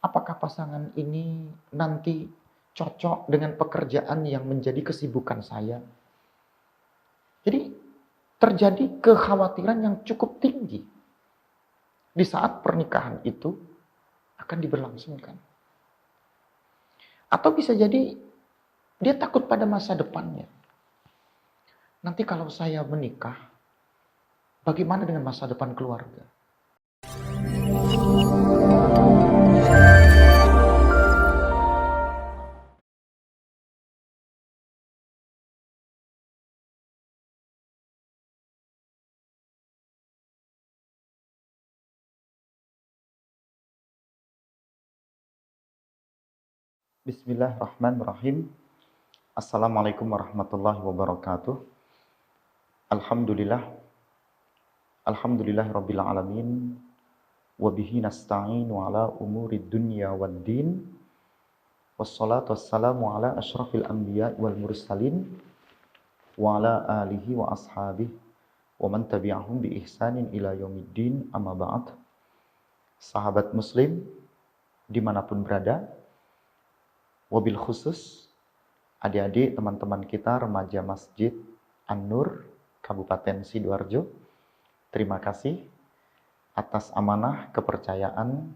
Apakah pasangan ini nanti cocok dengan pekerjaan yang menjadi kesibukan saya? Jadi terjadi kekhawatiran yang cukup tinggi di saat pernikahan itu akan diberlangsungkan. Atau bisa jadi dia takut pada masa depannya. Nanti kalau saya menikah, bagaimana dengan masa depan keluarga? Bismillahirrahmanirrahim. Assalamualaikum warahmatullahi wabarakatuh. Alhamdulillah. Alhamdulillahirabbil alamin. Wa bihi nasta'inu ala umurid dunya waddin. Wassalatu wassalamu ala asyrafil anbiya wal mursalin wa ala alihi wa ashabihi wa man tabi'ahum bi ihsanin ila yaumiddin, amma ba'd. Sahabat muslim dimanapun berada, wabil khusus adik-adik teman-teman kita remaja Masjid An-Nur Kabupaten Sidoarjo, terima kasih atas amanah kepercayaan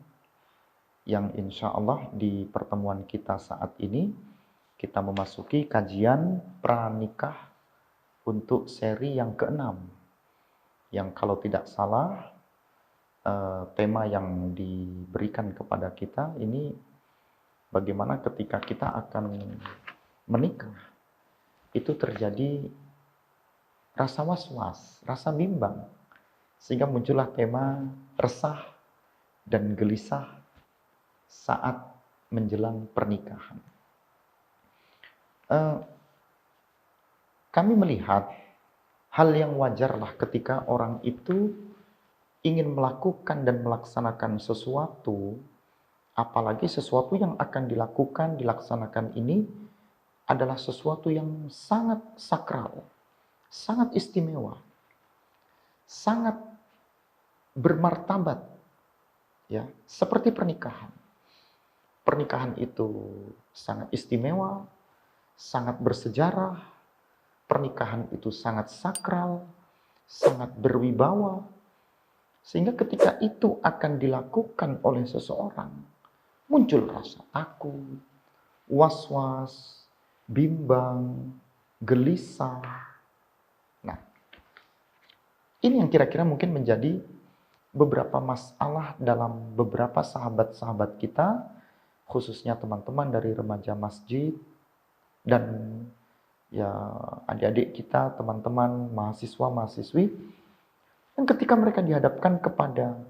yang insya Allah di pertemuan kita saat ini kita memasuki kajian pranikah untuk seri yang ke-6, yang kalau tidak salah tema yang diberikan kepada kita ini bagaimana ketika kita akan menikah, itu terjadi rasa was-was, rasa bimbang, sehingga muncullah tema resah dan gelisah saat menjelang pernikahan. Kami melihat hal yang wajarlah ketika orang itu ingin melakukan dan melaksanakan sesuatu, apalagi sesuatu yang akan dilaksanakan ini adalah sesuatu yang sangat sakral, sangat istimewa, sangat bermartabat, ya, seperti pernikahan. Pernikahan itu sangat istimewa, sangat bersejarah, pernikahan itu sangat sakral, sangat berwibawa, sehingga ketika itu akan dilakukan oleh seseorang, muncul rasa takut, was-was, bimbang, gelisah. Nah, ini yang kira-kira mungkin menjadi beberapa masalah dalam beberapa sahabat-sahabat kita, khususnya teman-teman dari remaja masjid dan ya adik-adik kita, teman-teman mahasiswa-mahasiswi, dan ketika mereka dihadapkan kepada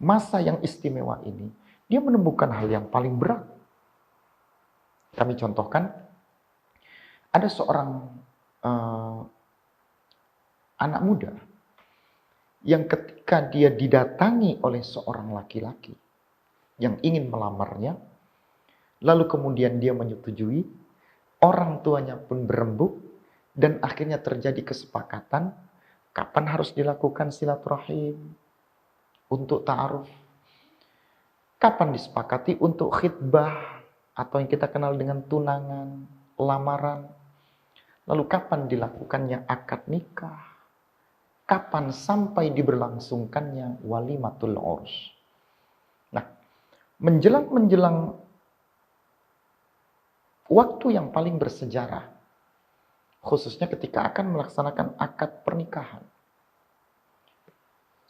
masa yang istimewa ini, dia menemukan hal yang paling berat. Kami contohkan, ada seorang anak muda yang ketika dia didatangi oleh seorang laki-laki yang ingin melamarnya, lalu kemudian dia menyetujui, orang tuanya pun berembuk, dan akhirnya terjadi kesepakatan kapan harus dilakukan silaturahim untuk ta'aruf, kapan disepakati untuk khitbah atau yang kita kenal dengan tunangan, lamaran, lalu kapan dilakukannya akad nikah, kapan sampai diberlangsungkannya walimatul urs. Nah, menjelang waktu yang paling bersejarah, khususnya ketika akan melaksanakan akad pernikahan,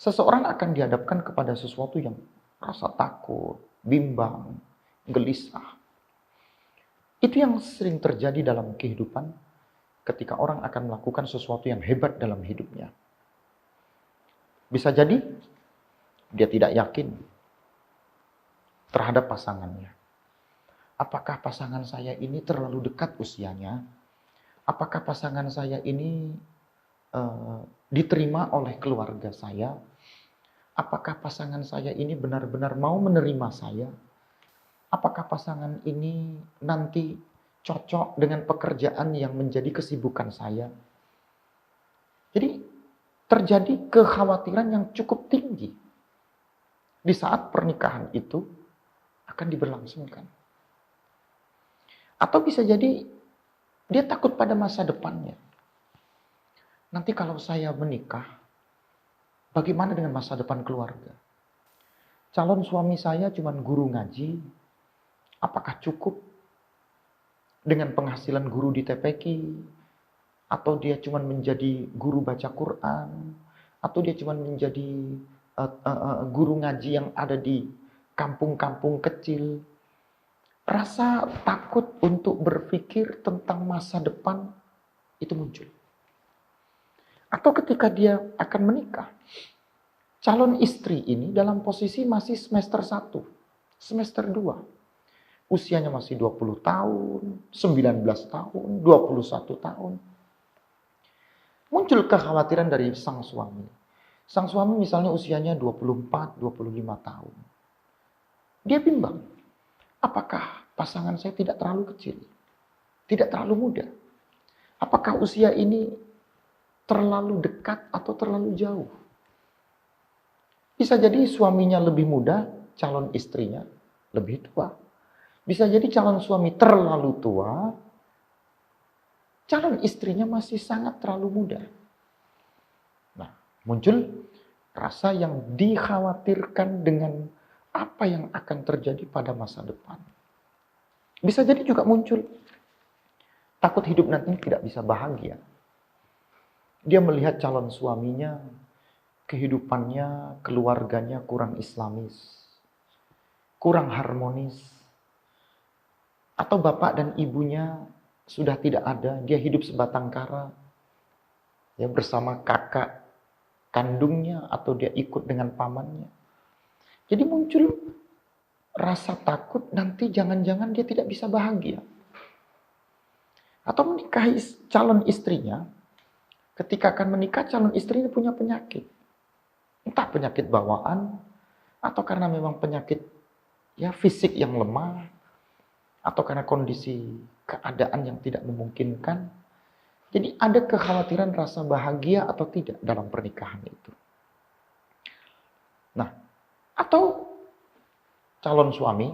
seseorang akan dihadapkan kepada sesuatu yang rasa takut, bimbang, gelisah. Itu yang sering terjadi dalam kehidupan ketika orang akan melakukan sesuatu yang hebat dalam hidupnya. Bisa jadi dia tidak yakin terhadap pasangannya. Apakah pasangan saya ini terlalu dekat usianya? Apakah pasangan saya ini diterima oleh keluarga saya? Apakah pasangan saya ini benar-benar mau menerima saya? Apakah pasangan ini nanti cocok dengan pekerjaan yang menjadi kesibukan saya? Jadi terjadi kekhawatiran yang cukup tinggi di saat pernikahan itu akan diberlangsungkan. Atau bisa jadi dia takut pada masa depannya. Nanti kalau saya menikah, bagaimana dengan masa depan keluarga? Calon suami saya cuma guru ngaji, apakah cukup dengan penghasilan guru di TPQ? Atau dia cuma menjadi guru baca Quran? Atau dia cuma menjadi guru ngaji yang ada di kampung-kampung kecil? Rasa takut untuk berpikir tentang masa depan itu muncul. Atau ketika dia akan menikah, calon istri ini dalam posisi masih semester 1, semester 2. Usianya masih 20 tahun, 19 tahun, 21 tahun. Muncul kekhawatiran dari sang suami. Sang suami misalnya usianya 24, 25 tahun. Dia bimbang, apakah pasangan saya tidak terlalu kecil? Tidak terlalu muda? Apakah usia ini terlalu dekat atau terlalu jauh? Bisa jadi suaminya lebih muda, calon istrinya lebih tua. Bisa jadi calon suami terlalu tua, calon istrinya masih sangat terlalu muda. Nah, muncul rasa yang dikhawatirkan dengan apa yang akan terjadi pada masa depan. Bisa jadi juga muncul takut hidup nanti tidak bisa bahagia. Dia melihat calon suaminya, kehidupannya, keluarganya kurang islamis, kurang harmonis. Atau bapak dan ibunya sudah tidak ada, dia hidup sebatang kara, ya, bersama kakak kandungnya atau dia ikut dengan pamannya. Jadi muncul rasa takut nanti jangan-jangan dia tidak bisa bahagia. Atau menikahi calon istrinya, ketika akan menikah calon istrinya punya penyakit. Entah penyakit bawaan, atau karena memang penyakit ya fisik yang lemah, atau karena kondisi keadaan yang tidak memungkinkan. Jadi ada kekhawatiran rasa bahagia atau tidak dalam pernikahan itu. Nah, atau calon suami,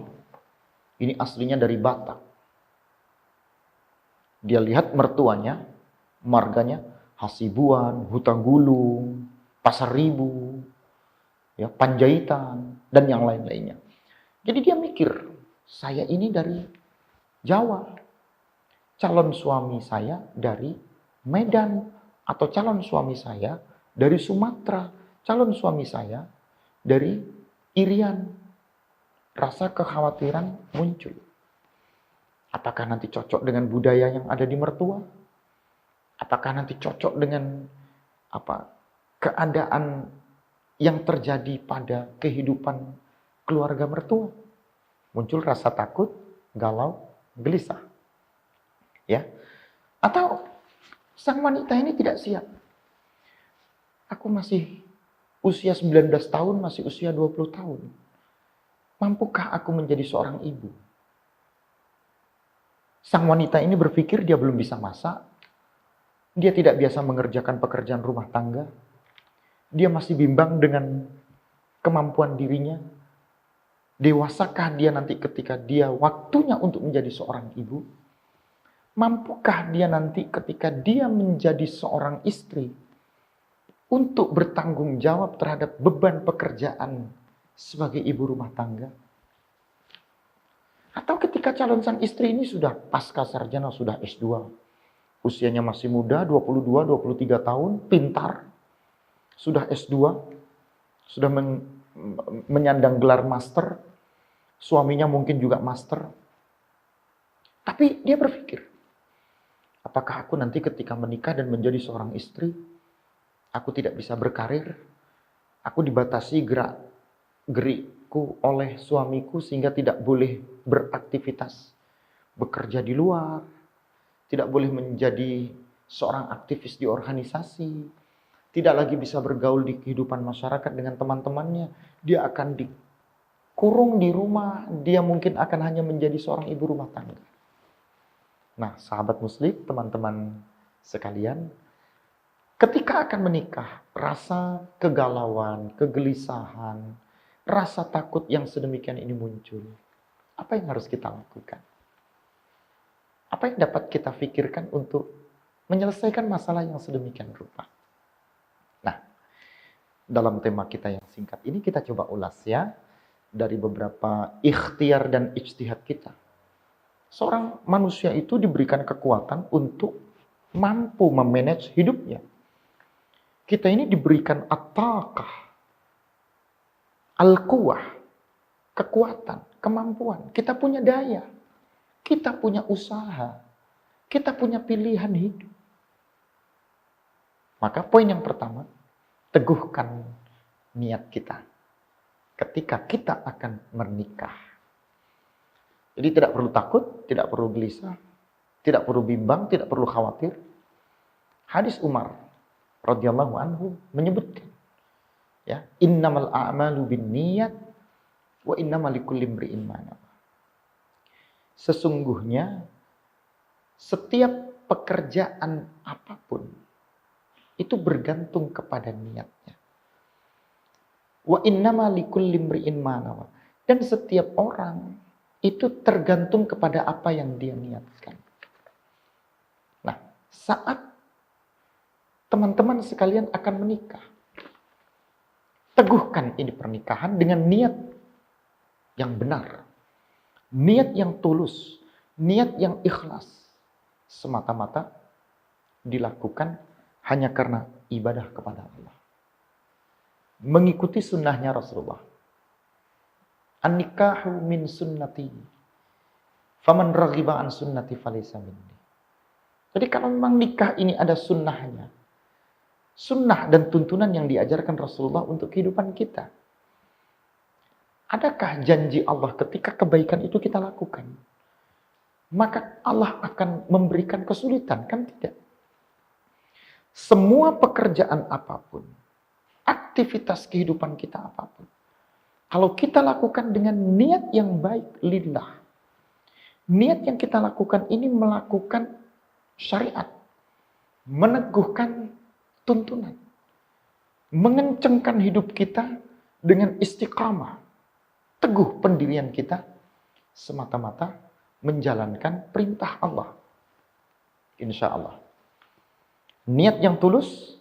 ini aslinya dari Batak. Dia lihat mertuanya, marganya Hasibuan, Hutanggulung, Pasar Ribu, ya, Panjaitan, dan yang lain-lainnya. Jadi dia mikir, saya ini dari Jawa, calon suami saya dari Medan, atau calon suami saya dari Sumatera, calon suami saya dari Irian. Rasa kekhawatiran muncul. Apakah nanti cocok dengan budaya yang ada di mertua? Apakah nanti cocok dengan keadaan yang terjadi pada kehidupan keluarga mertua? Muncul rasa takut, galau, gelisah. Ya. Atau sang wanita ini tidak siap. Aku masih usia 19 tahun, masih usia 20 tahun. Mampukah aku menjadi seorang ibu? Sang wanita ini berpikir dia belum bisa masak. Dia tidak biasa mengerjakan pekerjaan rumah tangga. Dia masih bimbang dengan kemampuan dirinya. Dewasakah dia nanti ketika dia waktunya untuk menjadi seorang ibu? Mampukah dia nanti ketika dia menjadi seorang istri untuk bertanggung jawab terhadap beban pekerjaan sebagai ibu rumah tangga? Atau ketika calon sang istri ini sudah pasca sarjana, sudah S2, usianya masih muda, 22, 23 tahun, pintar, sudah S2, sudah menyandang gelar master, suaminya mungkin juga master. Tapi dia berpikir, apakah aku nanti ketika menikah dan menjadi seorang istri, aku tidak bisa berkarir, aku dibatasi gerak-gerikku oleh suamiku sehingga tidak boleh beraktivitas, bekerja di luar, tidak boleh menjadi seorang aktivis di organisasi, tidak lagi bisa bergaul di kehidupan masyarakat dengan teman-temannya. Dia akan dikurung di rumah, dia mungkin akan hanya menjadi seorang ibu rumah tangga. Nah, sahabat muslim, teman-teman sekalian, ketika akan menikah, rasa kegalauan, kegelisahan, rasa takut yang sedemikian ini muncul. Apa yang harus kita lakukan? Apa yang dapat kita pikirkan untuk menyelesaikan masalah yang sedemikian rupa? Nah, dalam tema kita yang singkat ini kita coba ulas ya, dari beberapa ikhtiar dan ijtihad kita. Seorang manusia itu diberikan kekuatan untuk mampu memanage hidupnya. Kita ini diberikan at-taqah, al-quwah, kekuatan, kemampuan. Kita punya daya, kita punya usaha, kita punya pilihan hidup. Maka poin yang pertama, teguhkan niat kita ketika kita akan menikah. Jadi tidak perlu takut, tidak perlu gelisah, tidak perlu bimbang, tidak perlu khawatir. Hadis Umar radhiyallahu anhu menyebutkan, ya, innamal a'malu binniyat wa innamal likulli imri'in ma nawa. Sesungguhnya setiap pekerjaan apapun itu bergantung kepada niatnya. Wa innamal likulli imri'in ma nawa. Dan setiap orang itu tergantung kepada apa yang dia niatkan. Nah, saat teman-teman sekalian akan menikah, teguhkan ini pernikahan dengan niat yang benar, niat yang tulus, niat yang ikhlas, semata-mata dilakukan hanya karena ibadah kepada Allah, mengikuti sunnahnya Rasulullah. An-nikahu min sunnati, faman raghiba an sunnati falaysa minni. Jadi kalau memang nikah ini ada sunnahnya, sunnah dan tuntunan yang diajarkan Rasulullah untuk kehidupan kita, adakah janji Allah ketika kebaikan itu kita lakukan, maka Allah akan memberikan kesulitan? Kan tidak. Semua pekerjaan apapun, aktivitas kehidupan kita apapun, kalau kita lakukan dengan niat yang baik lillah, niat yang kita lakukan ini melakukan syariat, meneguhkan tuntunan, mengencengkan hidup kita dengan istiqamah, teguh pendirian kita, semata-mata menjalankan perintah Allah. Insya Allah. Niat yang tulus,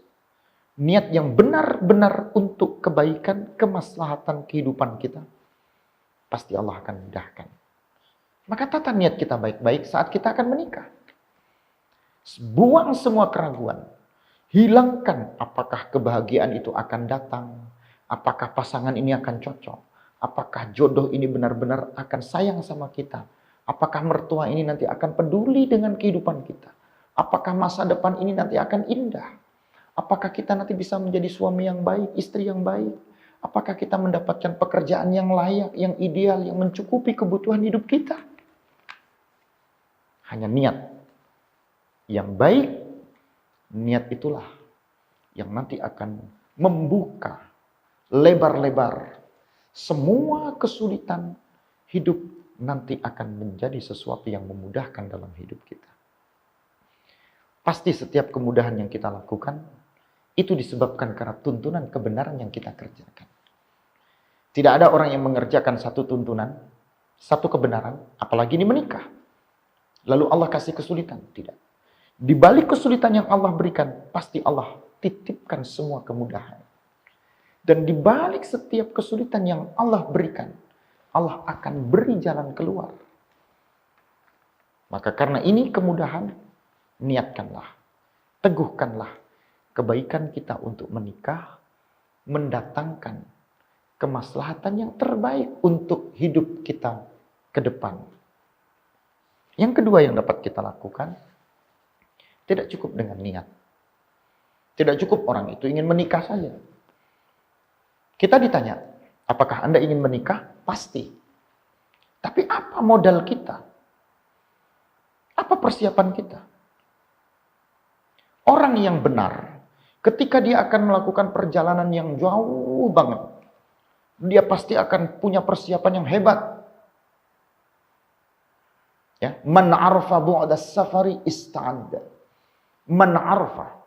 niat yang benar-benar untuk kebaikan, kemaslahatan kehidupan kita, pasti Allah akan mudahkan. Maka tata niat kita baik-baik saat kita akan menikah. Buang semua keraguan. Hilangkan apakah kebahagiaan itu akan datang, apakah pasangan ini akan cocok, apakah jodoh ini benar-benar akan sayang sama kita, apakah mertua ini nanti akan peduli dengan kehidupan kita, apakah masa depan ini nanti akan indah. Apakah kita nanti bisa menjadi suami yang baik, istri yang baik? Apakah kita mendapatkan pekerjaan yang layak, yang ideal, yang mencukupi kebutuhan hidup kita? Hanya niat yang baik, niat itulah yang nanti akan membuka lebar-lebar semua kesulitan hidup, nanti akan menjadi sesuatu yang memudahkan dalam hidup kita. Pasti setiap kemudahan yang kita lakukan itu disebabkan karena tuntunan kebenaran yang kita kerjakan. Tidak ada orang yang mengerjakan satu tuntunan, satu kebenaran, apalagi ini menikah, lalu Allah kasih kesulitan. Tidak. Di balik kesulitan yang Allah berikan, pasti Allah titipkan semua kemudahan. Dan di balik setiap kesulitan yang Allah berikan, Allah akan beri jalan keluar. Maka karena ini kemudahan, niatkanlah, teguhkanlah kebaikan kita untuk menikah, mendatangkan kemaslahatan yang terbaik untuk hidup kita ke depan. Yang kedua yang dapat kita lakukan, tidak cukup dengan niat. Tidak cukup orang itu ingin menikah saja. Kita ditanya, apakah Anda ingin menikah? Pasti. Tapi apa modal kita? Apa persiapan kita? Orang yang benar, ketika dia akan melakukan perjalanan yang jauh banget, dia pasti akan punya persiapan yang hebat. Ya, man arfa bu'da safari ista'adda. Man arfa,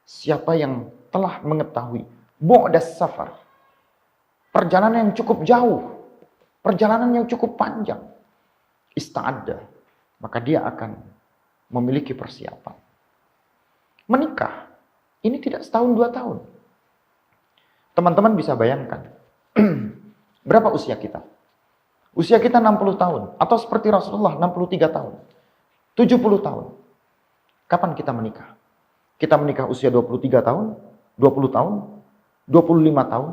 siapa yang telah mengetahui bu'da safar, perjalanan yang cukup jauh, perjalanan yang cukup panjang, ista'adda, maka dia akan memiliki persiapan. Menikah, ini tidak setahun 2 tahun. Teman-teman bisa bayangkan, berapa usia kita? Usia kita 60 tahun, atau seperti Rasulullah 63 tahun, 70 tahun. Kapan kita menikah? Kita menikah usia 23 tahun, 20 tahun, 25 tahun.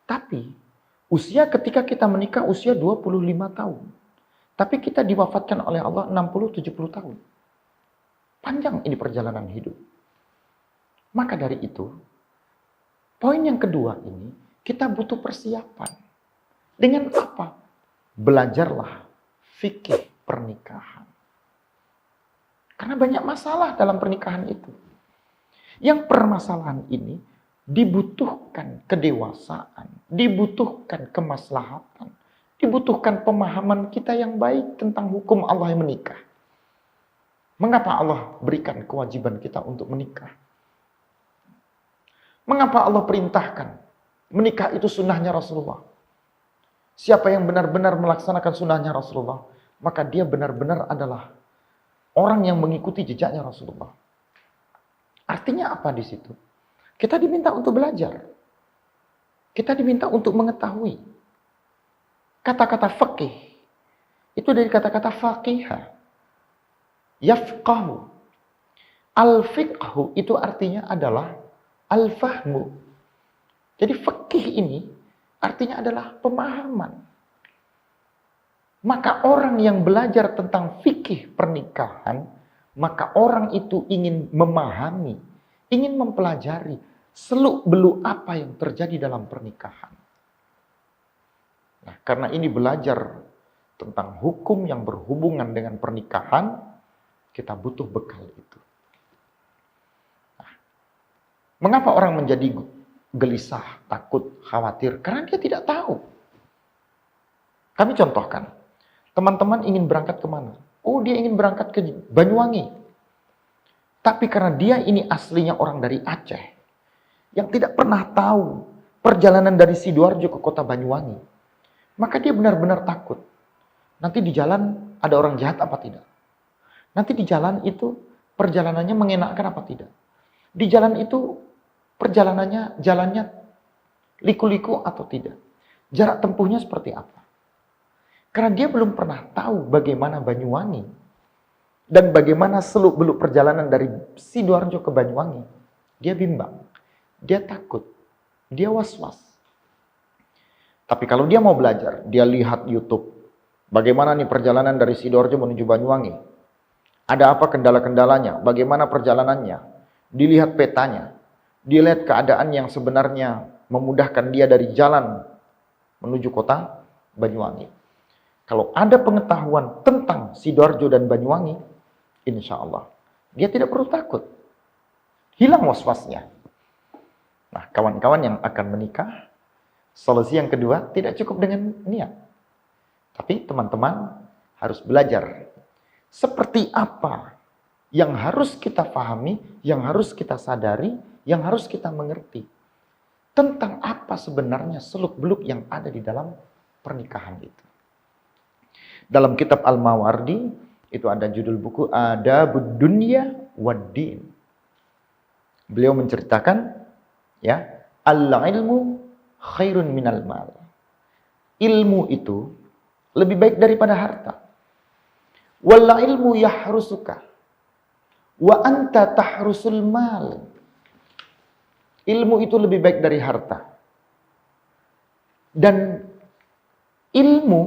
Tapi usia ketika kita menikah usia 25 tahun. Tapi kita diwafatkan oleh Allah 60-70 tahun. Panjang ini perjalanan hidup. Maka dari itu, poin yang kedua ini, kita butuh persiapan. Dengan apa? Belajarlah fikih pernikahan. Karena banyak masalah dalam pernikahan itu. Yang permasalahan ini dibutuhkan kedewasaan, dibutuhkan kemaslahatan, dibutuhkan pemahaman kita yang baik tentang hukum Allah yang menikah. Mengapa Allah berikan kewajiban kita untuk menikah? Mengapa Allah perintahkan menikah itu sunnahnya Rasulullah? Siapa yang benar-benar melaksanakan sunnahnya Rasulullah, maka dia benar-benar adalah orang yang mengikuti jejaknya Rasulullah. Artinya apa di situ? Kita diminta untuk belajar. Kita diminta untuk mengetahui. Kata-kata faqih itu dari kata-kata faqihah. Yafqahu. Al-fiqhu itu artinya adalah al-fahmu. Jadi faqih ini artinya adalah pemahaman. Maka orang yang belajar tentang fikih pernikahan, maka orang itu ingin memahami, ingin mempelajari seluk-beluk apa yang terjadi dalam pernikahan. Nah, karena ini belajar tentang hukum yang berhubungan dengan pernikahan, kita butuh bekal itu. Nah, mengapa orang menjadi gelisah, takut, khawatir? Karena dia tidak tahu. Kami contohkan, teman-teman ingin berangkat kemana? Oh, dia ingin berangkat ke Banyuwangi. Tapi karena dia ini aslinya orang dari Aceh, yang tidak pernah tahu perjalanan dari Sidoarjo ke kota Banyuwangi, maka dia benar-benar takut. Nanti di jalan ada orang jahat apa tidak? Nanti di jalan itu perjalanannya mengenakkan apa tidak? Di jalan itu jalannya liku-liku atau tidak? Jarak tempuhnya seperti apa? Karena dia belum pernah tahu bagaimana Banyuwangi dan bagaimana seluk-beluk perjalanan dari Sidoarjo ke Banyuwangi. Dia bimbang, dia takut, dia was-was. Tapi kalau dia mau belajar, dia lihat YouTube. Bagaimana nih perjalanan dari Sidoarjo menuju Banyuwangi? Ada apa kendala-kendalanya? Bagaimana perjalanannya? Dilihat petanya. Dilihat keadaan yang sebenarnya memudahkan dia dari jalan menuju kota Banyuwangi. Kalau ada pengetahuan tentang Sidoarjo dan Banyuwangi, insya Allah dia tidak perlu takut. Hilang was-wasnya. Nah, kawan-kawan yang akan menikah, solusi yang kedua tidak cukup dengan niat. Tapi teman-teman harus belajar seperti apa yang harus kita pahami, yang harus kita sadari, yang harus kita mengerti tentang apa sebenarnya seluk-beluk yang ada di dalam pernikahan itu. Dalam kitab Al-Mawardi itu ada judul buku Adabud Dunya Waddin. Beliau menceritakan ya, al-ilmu khairun minal mal. Ilmu itu lebih baik daripada harta. Wal ilmu yahrusuka wa anta tahrusul mal. Ilmu itu lebih baik dari harta. Dan ilmu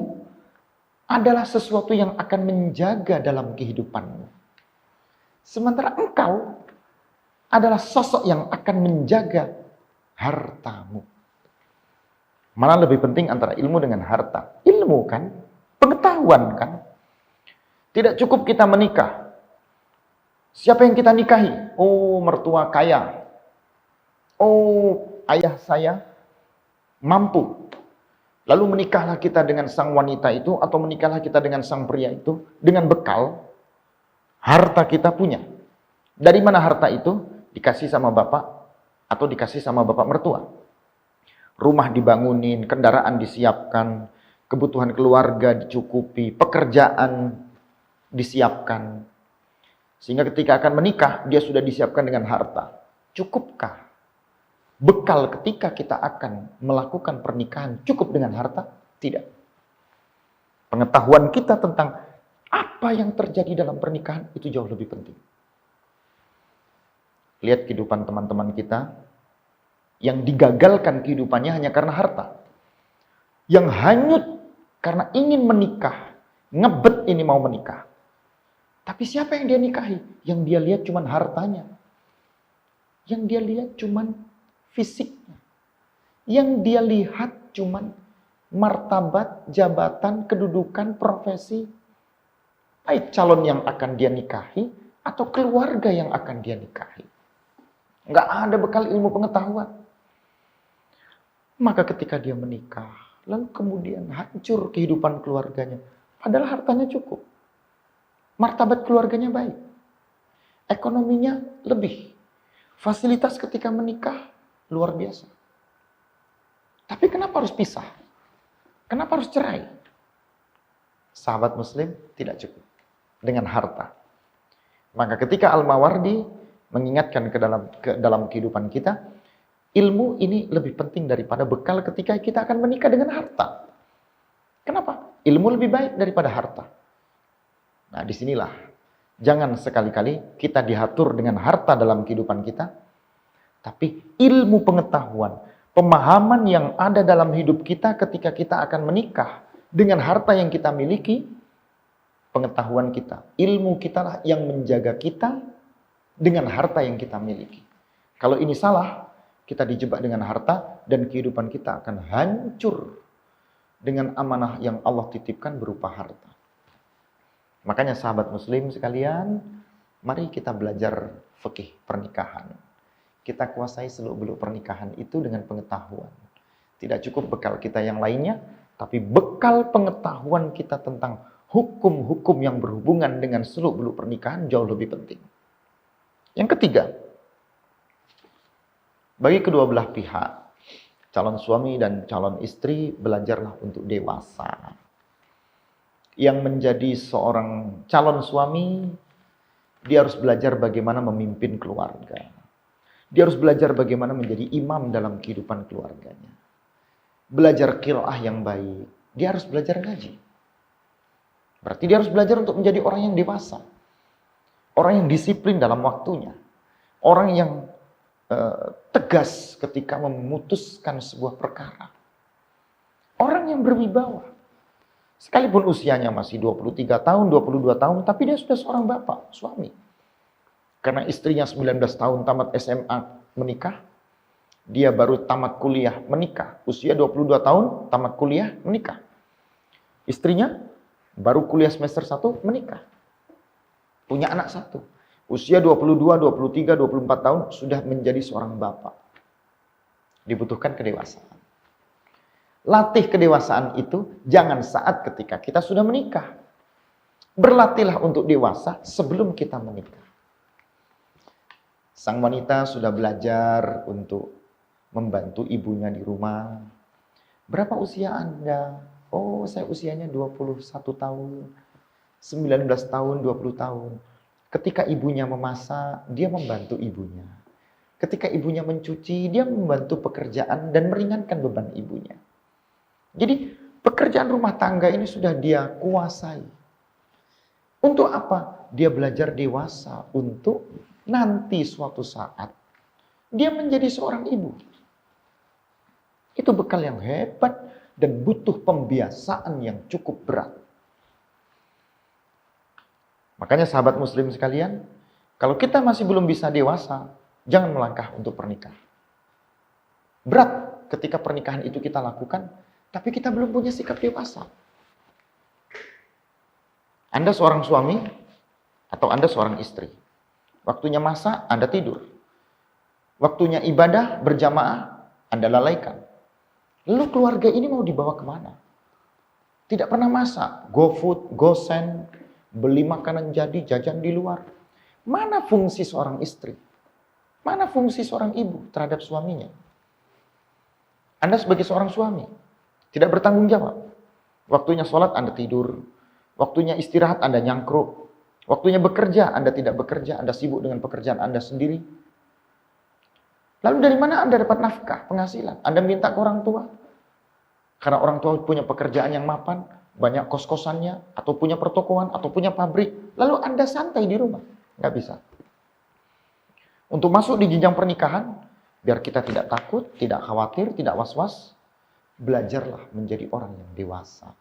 adalah sesuatu yang akan menjaga dalam kehidupanmu. Sementara engkau adalah sosok yang akan menjaga hartamu. Mana lebih penting antara ilmu dengan harta? Ilmu kan, pengetahuan kan. Tidak cukup kita menikah. Siapa yang kita nikahi? Oh, mertua kaya. Oh, ayah saya mampu. Lalu menikahlah kita dengan sang wanita itu, atau menikahlah kita dengan sang pria itu, dengan bekal harta kita punya. Dari mana harta itu? Dikasih sama bapak, atau dikasih sama bapak mertua. Rumah dibangunin, kendaraan disiapkan, kebutuhan keluarga dicukupi, pekerjaan disiapkan. Sehingga ketika akan menikah, dia sudah disiapkan dengan harta. Cukupkah bekal ketika kita akan melakukan pernikahan cukup dengan harta? Tidak. Pengetahuan kita tentang apa yang terjadi dalam pernikahan itu jauh lebih penting. Lihat kehidupan teman-teman kita yang digagalkan kehidupannya hanya karena harta. Yang hanyut karena ingin menikah, ngebet ini mau menikah. Tapi siapa yang dia nikahi? Yang dia lihat cuman hartanya. Yang dia lihat cuman fisiknya. Yang dia lihat cuman martabat, jabatan, kedudukan, profesi. Baik calon yang akan dia nikahi atau keluarga yang akan dia nikahi. Nggak ada bekal ilmu pengetahuan. Maka ketika dia menikah, lalu kemudian hancur kehidupan keluarganya. Padahal hartanya cukup. Martabat keluarganya baik. Ekonominya lebih. Fasilitas ketika menikah luar biasa. Tapi kenapa harus pisah? Kenapa harus cerai? Sahabat muslim tidak cukup dengan harta. Maka ketika Al-Mawardi mengingatkan ke dalam kehidupan kita, ilmu ini lebih penting daripada bekal ketika kita akan menikah dengan harta. Kenapa? Ilmu lebih baik daripada harta. Nah, disinilah jangan sekali-kali kita diatur dengan harta dalam kehidupan kita, tapi ilmu pengetahuan, pemahaman yang ada dalam hidup kita ketika kita akan menikah dengan harta yang kita miliki, pengetahuan kita, ilmu kita lah yang menjaga kita dengan harta yang kita miliki. Kalau ini salah, kita dijebak dengan harta dan kehidupan kita akan hancur dengan amanah yang Allah titipkan berupa harta. Makanya sahabat muslim sekalian, mari kita belajar fikih pernikahan. Kita kuasai seluk-beluk pernikahan itu dengan pengetahuan. Tidak cukup bekal kita yang lainnya, tapi bekal pengetahuan kita tentang hukum-hukum yang berhubungan dengan seluk-beluk pernikahan jauh lebih penting. Yang ketiga, bagi kedua belah pihak, calon suami dan calon istri, belajarlah untuk dewasa. Yang menjadi seorang calon suami, dia harus belajar bagaimana memimpin keluarga. Dia harus belajar bagaimana menjadi imam dalam kehidupan keluarganya. Belajar qiraah yang baik. Dia harus belajar ngaji. Berarti dia harus belajar untuk menjadi orang yang dewasa. Orang yang disiplin dalam waktunya. Orang yang tegas ketika memutuskan sebuah perkara. Orang yang berwibawa. Sekalipun usianya masih 23 tahun, 22 tahun, tapi dia sudah seorang bapak, suami. Karena istrinya 19 tahun tamat SMA menikah, dia baru tamat kuliah menikah. Usia 22 tahun, tamat kuliah menikah. Istrinya baru kuliah semester 1 menikah. Punya anak 1. Usia 22, 23, 24 tahun sudah menjadi seorang bapak. Dibutuhkan kedewasaan. Latih kedewasaan itu jangan saat ketika kita sudah menikah. Berlatihlah untuk dewasa sebelum kita menikah. Sang wanita sudah belajar untuk membantu ibunya di rumah. Berapa usia Anda? Oh, saya usianya 21 tahun, 19 tahun, 20 tahun. Ketika ibunya memasak, dia membantu ibunya. Ketika ibunya mencuci, dia membantu pekerjaan dan meringankan beban ibunya. Jadi pekerjaan rumah tangga ini sudah dia kuasai. Untuk apa? Dia belajar dewasa untuk nanti suatu saat dia menjadi seorang ibu. Itu bekal yang hebat dan butuh pembiasaan yang cukup berat. Makanya sahabat muslim sekalian, kalau kita masih belum bisa dewasa, jangan melangkah untuk pernikahan. Berat ketika pernikahan itu kita lakukan, tapi kita belum punya sikap dewasa. Anda seorang suami atau Anda seorang istri. Waktunya masak, Anda tidur. Waktunya ibadah berjamaah, Anda lalaikan. Lalu keluarga ini mau dibawa kemana? Tidak pernah masak, GoFood, GoSend, beli makanan jadi, jajan di luar. Mana fungsi seorang istri? Mana fungsi seorang ibu terhadap suaminya? Anda sebagai seorang suami tidak bertanggung jawab. Waktunya sholat Anda tidur, waktunya istirahat Anda nyangkruk, waktunya bekerja Anda tidak bekerja, Anda sibuk dengan pekerjaan Anda sendiri. Lalu dari mana Anda dapat nafkah, penghasilan? Anda minta ke orang tua. Karena orang tua punya pekerjaan yang mapan, banyak kos-kosannya, atau punya pertokoan, atau punya pabrik. Lalu Anda santai di rumah. Nggak bisa. Untuk masuk di jenjang pernikahan, biar kita tidak takut, tidak khawatir, tidak was-was, belajarlah menjadi orang yang dewasa.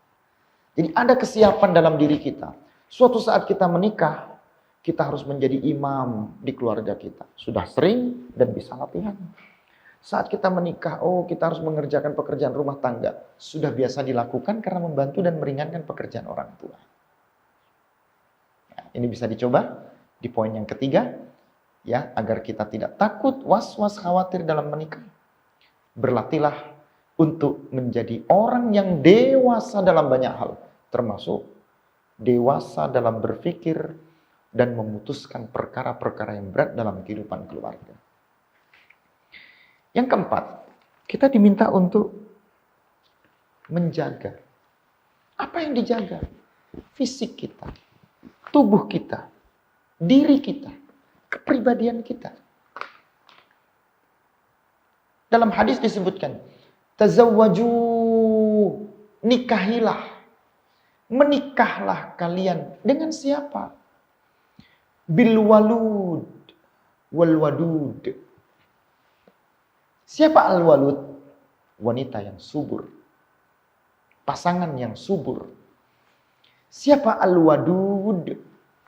Jadi ada kesiapan dalam diri kita. Suatu saat kita menikah, kita harus menjadi imam di keluarga kita. Sudah sering dan bisa latihan. Saat kita menikah, kita harus mengerjakan pekerjaan rumah tangga. Sudah biasa dilakukan karena membantu dan meringankan pekerjaan orang tua. Nah, ini bisa dicoba di poin yang ketiga, ya, agar kita tidak takut, was-was, khawatir dalam menikah. Berlatihlah untuk menjadi orang yang dewasa dalam banyak hal, termasuk dewasa dalam berpikir dan memutuskan perkara-perkara yang berat dalam kehidupan keluarga. Yang keempat, kita diminta untuk menjaga. Apa yang dijaga? Fisik kita, tubuh kita, diri kita, kepribadian kita. Dalam hadis disebutkan, tazawwaju, nikahilah. Menikahlah kalian dengan siapa? Bil walud wal wadud. Siapa al walud? Wanita yang subur. Pasangan yang subur. Siapa al wadud?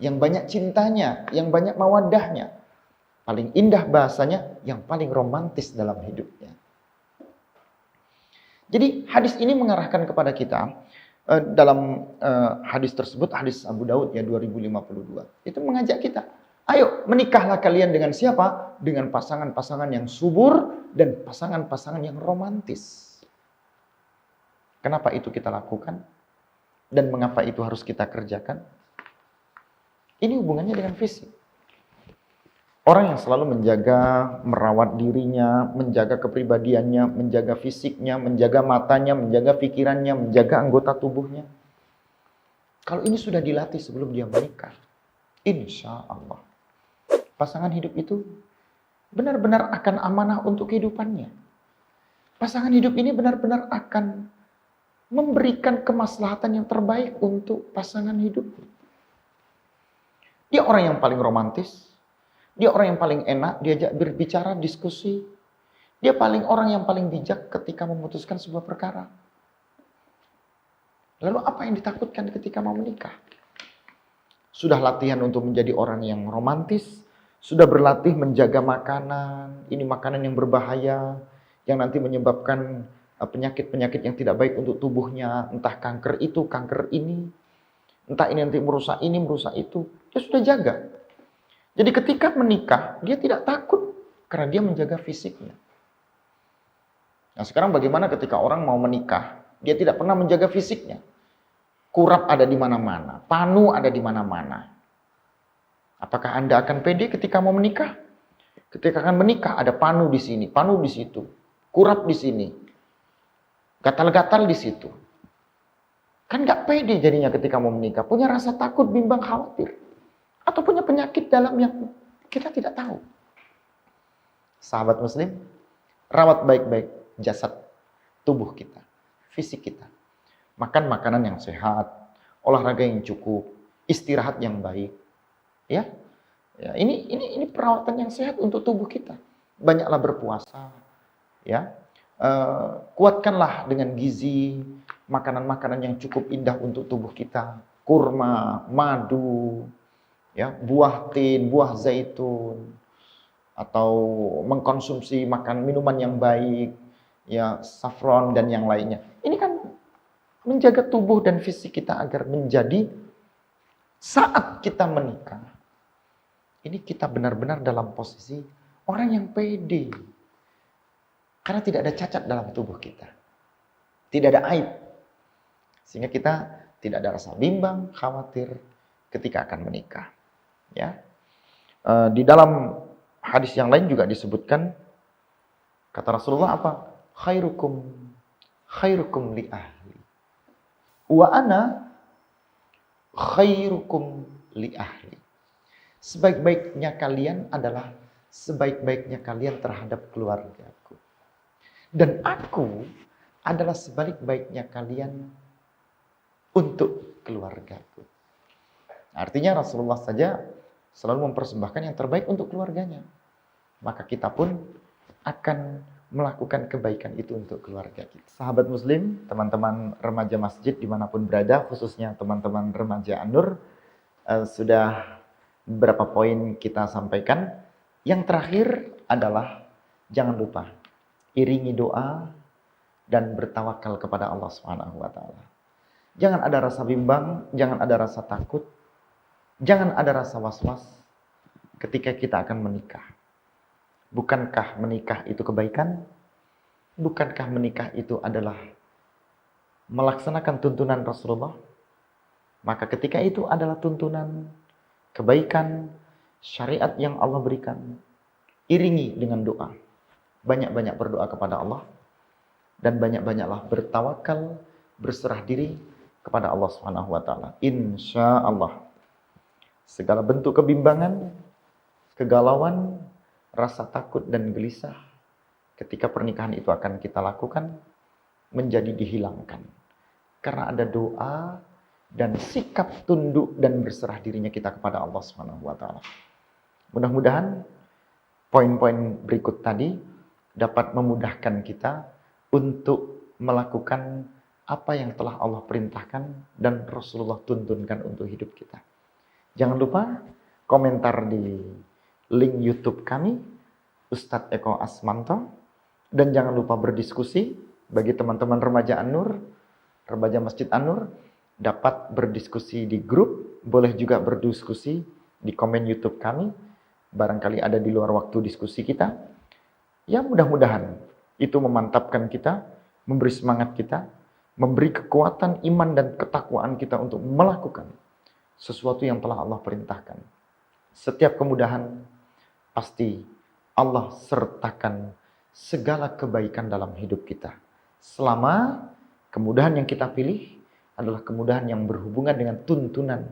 Yang banyak cintanya, yang banyak mawaddahnya. Paling indah bahasanya, yang paling romantis dalam hidupnya. Jadi hadis ini mengarahkan kepada kita, dalam hadis tersebut, hadis Abu Daud ya 2052, itu mengajak kita, ayo menikahlah kalian dengan siapa? Dengan pasangan-pasangan yang subur dan pasangan-pasangan yang romantis. Kenapa itu kita lakukan? Dan mengapa itu harus kita kerjakan? Ini hubungannya dengan fisik. Orang yang selalu menjaga, merawat dirinya, menjaga kepribadiannya, menjaga fisiknya, menjaga matanya, menjaga pikirannya, menjaga anggota tubuhnya. Kalau ini sudah dilatih sebelum dia menikah, insya Allah, pasangan hidup itu benar-benar akan amanah untuk kehidupannya. Pasangan hidup ini benar-benar akan memberikan kemaslahatan yang terbaik untuk pasangan hidup. Dia orang yang paling romantis. Dia orang yang paling enak diajak berbicara, diskusi. Dia orang yang paling bijak ketika memutuskan sebuah perkara. Lalu apa yang ditakutkan ketika mau menikah? Sudah latihan untuk menjadi orang yang romantis, sudah berlatih menjaga makanan, ini makanan yang berbahaya, yang nanti menyebabkan penyakit-penyakit yang tidak baik untuk tubuhnya, entah kanker itu, kanker ini, entah ini nanti merusak ini, merusak itu. Dia sudah jaga. Jadi ketika menikah, dia tidak takut karena dia menjaga fisiknya. Nah sekarang bagaimana ketika orang mau menikah, dia tidak pernah menjaga fisiknya. Kurap ada di mana-mana, panu ada di mana-mana. Apakah Anda akan pede ketika mau menikah? Ketika akan menikah ada panu di sini, panu di situ, kurap di sini, gatal-gatal di situ. Kan nggak pede jadinya ketika mau menikah, punya rasa takut, bimbang, khawatir. Atau punya penyakit dalam yang kita tidak tahu. Sahabat muslim, rawat baik-baik jasad, tubuh kita, fisik kita. Makan makanan yang sehat, olahraga yang cukup, istirahat yang baik. Ya, ini perawatan yang sehat untuk tubuh kita. Banyaklah berpuasa, ya. Kuatkanlah dengan gizi, makanan-makanan yang cukup indah untuk tubuh kita. Kurma, madu, ya, buah tin, buah zaitun, atau mengkonsumsi minuman yang baik, ya, saffron dan yang lainnya. Ini kan menjaga tubuh dan fisik kita agar menjadi saat kita menikah, ini kita benar-benar dalam posisi orang yang pede. Karena tidak ada cacat dalam tubuh kita. Tidak ada aib. Sehingga kita tidak ada rasa bimbang, khawatir ketika akan menikah. Ya, di dalam hadis yang lain juga disebutkan, kata Rasulullah apa? Khairukum li ahli. Wa ana khairukum li ahli. Sebaik-baiknya kalian adalah sebaik-baiknya kalian terhadap keluargaku. Dan aku adalah sebaik-baiknya kalian untuk keluargaku. Artinya Rasulullah saja selalu mempersembahkan yang terbaik untuk keluarganya. Maka kita pun akan melakukan kebaikan itu untuk keluarga kita. Sahabat muslim, teman-teman remaja masjid dimanapun berada, khususnya teman-teman remaja An-Nur, sudah beberapa poin kita sampaikan. Yang terakhir adalah jangan lupa iringi doa dan bertawakal kepada Allah Subhanahu wa taala. Jangan ada rasa bimbang, jangan ada rasa takut, jangan ada rasa was-was ketika kita akan menikah. Bukankah menikah itu kebaikan? Bukankah menikah itu adalah melaksanakan tuntunan Rasulullah? Maka ketika itu adalah tuntunan kebaikan, syariat yang Allah berikan, iringi dengan doa. Banyak-banyak berdoa kepada Allah dan banyak-banyaklah bertawakal, berserah diri kepada Allah Subhanahu wa taala. Insya Allah segala bentuk kebimbangan, kegalauan, rasa takut dan gelisah ketika pernikahan itu akan kita lakukan menjadi dihilangkan. Karena ada doa dan sikap tunduk dan berserah dirinya kita kepada Allah Subhanahu wa taala. Mudah-mudahan poin-poin berikut tadi dapat memudahkan kita untuk melakukan apa yang telah Allah perintahkan dan Rasulullah tuntunkan untuk hidup kita. Jangan lupa komentar di link YouTube kami, Ustadz Eko Asmanto, dan jangan lupa berdiskusi bagi teman-teman remaja An-Nur, remaja Masjid An-Nur, dapat berdiskusi di grup, boleh juga berdiskusi di komen YouTube kami, barangkali ada di luar waktu diskusi kita. Ya mudah-mudahan itu memantapkan kita, memberi semangat kita, memberi kekuatan iman dan ketakwaan kita untuk melakukan sesuatu yang telah Allah perintahkan. Setiap kemudahan pasti Allah sertakan segala kebaikan dalam hidup kita. Selama kemudahan yang kita pilih adalah kemudahan yang berhubungan dengan tuntunan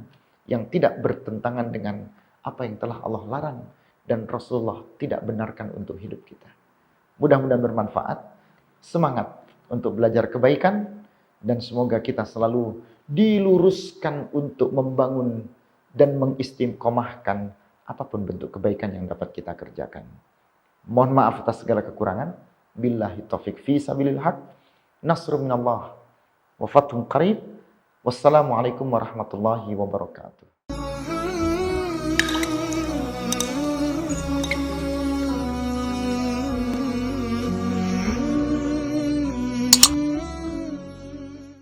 yang tidak bertentangan dengan apa yang telah Allah larang dan Rasulullah tidak benarkan untuk hidup kita. Mudah-mudahan bermanfaat. Semangat untuk belajar kebaikan dan semoga kita selalu diluruskan untuk membangun dan mengistiqomahkan apapun bentuk kebaikan yang dapat kita kerjakan. Mohon maaf atas segala kekurangan. Billahi taufiq fi sabilil haq. Nasrun minallah wa fathun qarib. Wassalamualaikum warahmatullahi wabarakatuh.